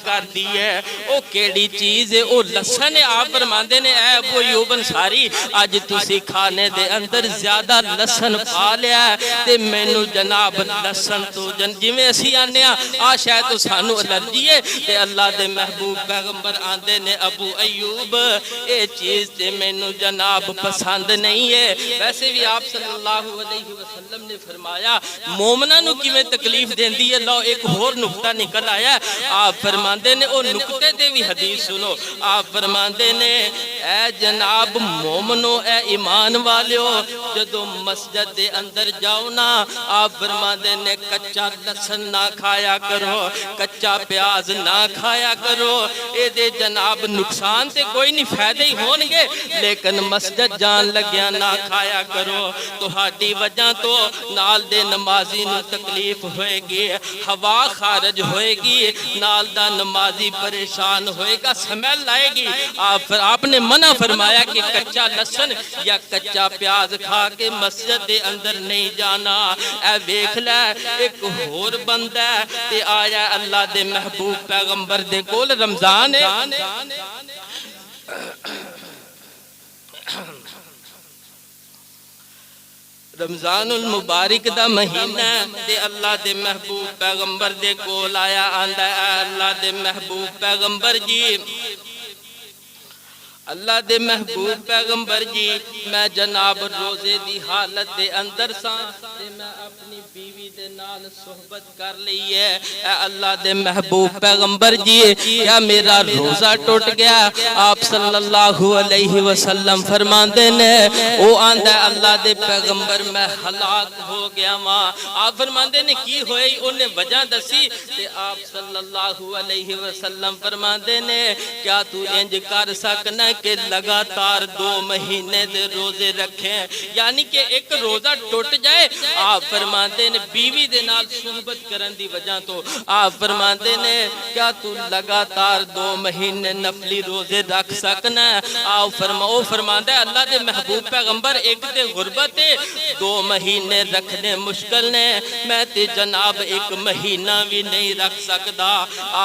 کر دی ہے او کیڑی چیز ہے او لسن ہے آپ فرماندے نے اے ابو ایوب انصاری اج تسی کھانے دے اندر زیادہ لسن پا لیا ہے تے مینوں جناب لسن تو جویں اسی آنے آ شاید تو سانو الرجی ہے تے اللہ دے محبوب پیغمبر آندے نے ابو ایوب اے چیز تے مینوں جناب پسند نہیں ہے ویسے بھی آپ صلی اللہ علیہ وسلم نے فرمایا مومناں نو کیویں تکلیف دیندی ہے لو ایک اور نقطہ نکل آیا آپ فرماندے نے او نکتے دے بھی حدیث سنو آپ فرماندے نے اے جناب مومنو اے ایمان والیو جدو مسجد دے اندر جاؤ نا آپ فرماندے نے کچا لسن نہ کھایا کرو کچا پیاز نہ کھایا کرو اے دے جناب نقصان تے کوئی نہیں فائدے ہی ہونگے لیکن مسجد جان لگیا نہ کھایا کرو تو ہاڈی وجہ تو نال دے نمازی نو تکلیف ہوئے گی ہوا خارج ہوئے گی نال دا نمازی پریشان ہوئے گا سمیل لائے گی آپ نے منع فرمایا کہ کچا لسن یا کچا پیاز کھا کے مسجد دے اندر نہیں جانا اے بیکھ لے ایک اور بندہ تے آیا اللہ دے محبوب پیغمبر دے کول رمضان ہے رمضان المبارک دا مہینہ دے اللہ دے محبوب پیغمبر دے کول آیا آندہ اے اللہ دے محبوب پیغمبر جی اللہ دے محبوب پیغمبر جی میں جناب روزے دی حالت دے اندر ساں تے میں اپنی بیوی دے نال صحبت کر لی ہے اے اللہ دے محبوب پیغمبر جی کیا میرا روزہ ٹوٹ گیا آپ صلی اللہ علیہ وسلم فرماندے نے او آندہ اللہ دے پیغمبر میں ہلاک ہو گیا ماں آپ فرماندے نے کی ہوئی انہیں وجہ دسی تے آپ صلی اللہ علیہ وسلم فرماندے نے کیا تو انج کر سکنا کہ لگاتار 2 مہینے دے روزے رکھیں یعنی کہ ایک روزہ ٹوٹ جائے آپ فرماندے نے بیوی دے نال صحبت کرن دی وجہ تو آپ فرماندے نے کیا تو لگاتار 2 مہینے نفلی روزے رکھ سکنا آپ فرماندے اللہ دے محبوب پیغمبر ایک تے غربت ہے 2 مہینے رکھنے مشکل نے میں تے جناب 1 مہینہ بھی نہیں رکھ سکتا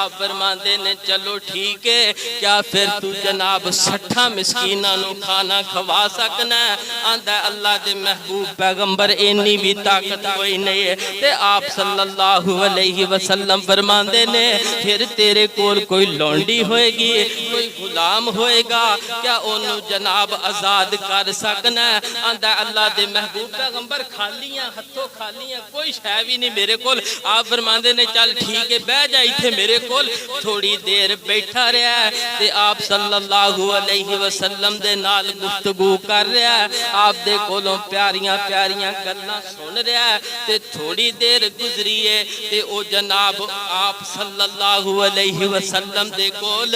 آپ فرماندے نے چلو ٹھیک ہے کیا پھر تو جناب 60 مسکینہ نو کھانا کھوا سکنا آندہ اللہ دے محبوب پیغمبر اینی بھی طاقت کوئی نہیں ہے تے آپ صلی اللہ علیہ وسلم فرماندے نے پھر تیرے کول کوئی لونڈی ہوئے گی کوئی غلام ہوئے گا کیا انہوں جناب آزاد کر سکنا آندہ اللہ دے محبوب پیغمبر کھالیاں ہتھوں کھالیاں کوئی شے بھی نہیں میرے کول آپ فرماندے نے چل ٹھیک ہے بہ جائی تھے میرے کول تھوڑی دیر بیٹھا رہا ہے تے آپ صلی اللہ علیہ وسلم دے نال گفتگو کر رہا ہے آپ دے کولوں پیاریاں پیاریاں گلاں سن رہا ہے تے تھوڑی دیر گزری ہے تے او جناب آپ صلی اللہ علیہ وسلم دے کول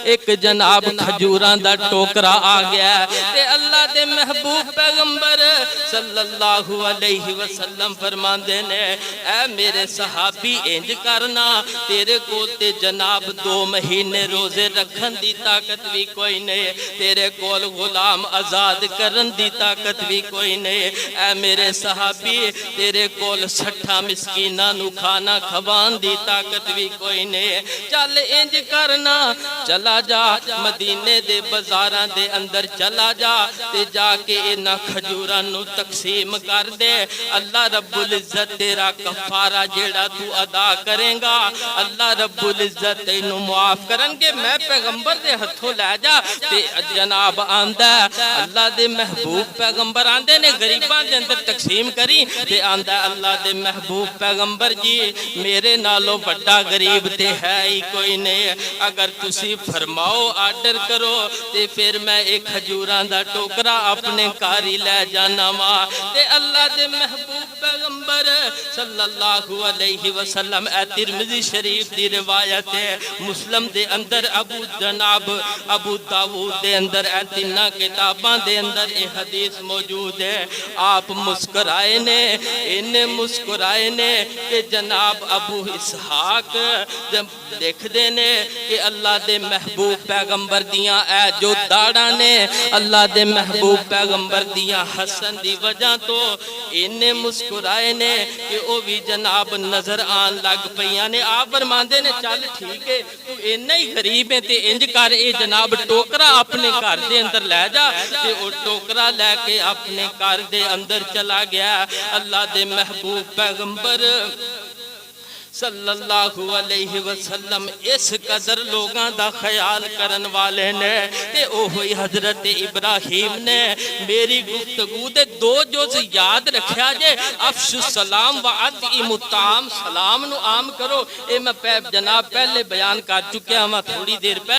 ایک جناب کھجوراں دا ٹوکرا آ گیا تے اللہ دے محبوب پیغمبر صلی اللہ علیہ وسلم فرماندے نے اے میرے صحابی انج کرنا تیرے کول تے جناب 2 مہینے روزے رکھن دی طاقت بھی کوئی نہیں تیرے کول غلام آزاد کرن دی طاقت بھی کوئی نہیں اے میرے صحابی تیرے کول 60 مسکینہ نو کھانا کھوان دی طاقت بھی کوئی نہیں چل انج کرنا چلا جا مدینے دے بازاراں دے اندر چلا جا تے جا کے انہاں کھجوراں نو تقسیم کر دے اللہ رب العزت تیرا کفارہ جیڑا تو ادا کریں گا اللہ رب العزت تینوں معاف کرن گے میں پیغمبر دے ہتھوں لے جا تے جناب آندہ اللہ دے محبوب پیغمبر آندے نے غریباں دے اندر تقسیم کری تے آندہ اللہ دے محبوب پیغمبر جی میرے نالوں بڑا غریب تے ہے ہی کوئی نہیں اگر تسی فرماؤ آرڈر کرو تے پھر میں ایک کھجوراں دا ٹوکرا اپنے کاری لے جانا ماں تے اللہ دے محبوب پیغمبر صلی اللہ علیہ وسلم اے ترمذی شریف دی روایت ہے مسلم دے اندر ابو داؤد دے اندر اے تیناں کتاباں دے اندر اے حدیث موجود ہے. آپ مسکرائے نے انہیں مسکرائے نے کہ جناب ابو اسحاق جب دیکھ دے نے کہ اللہ دے محبوب پیغمبر دیاں اے جو داڑاں نے اللہ دے محبوب پیغمبر دیاں حسن دی وجہ تو انہیں مسکرائے نے کہ او بھی جناب نظر آن لگ پیاں نے. آپ فرماندے نے چل ٹھیک ہے تو انہیں ہی غریب ہے تے انج کر اے جناب ٹوکرا اپنے گھر دے اندر لے جا تے او ٹوکرا لے کے اپنے گھر دے اندر چلا گیا. اللہ دے محبوب پیغمبر صلی اللہ علیہ وسلم اس قدر لوگاں دا خیال کرن والے نے تے او ہوئی حضرت ابراہیم نے. میری گفتگو دے دو جز یاد رکھیا جے. افش السلام و اطعم الطعام, سلام نو عام کرو. اے میں جناب پہلے بیان کر چکیا ہوں تھوڑی دیر پہلے.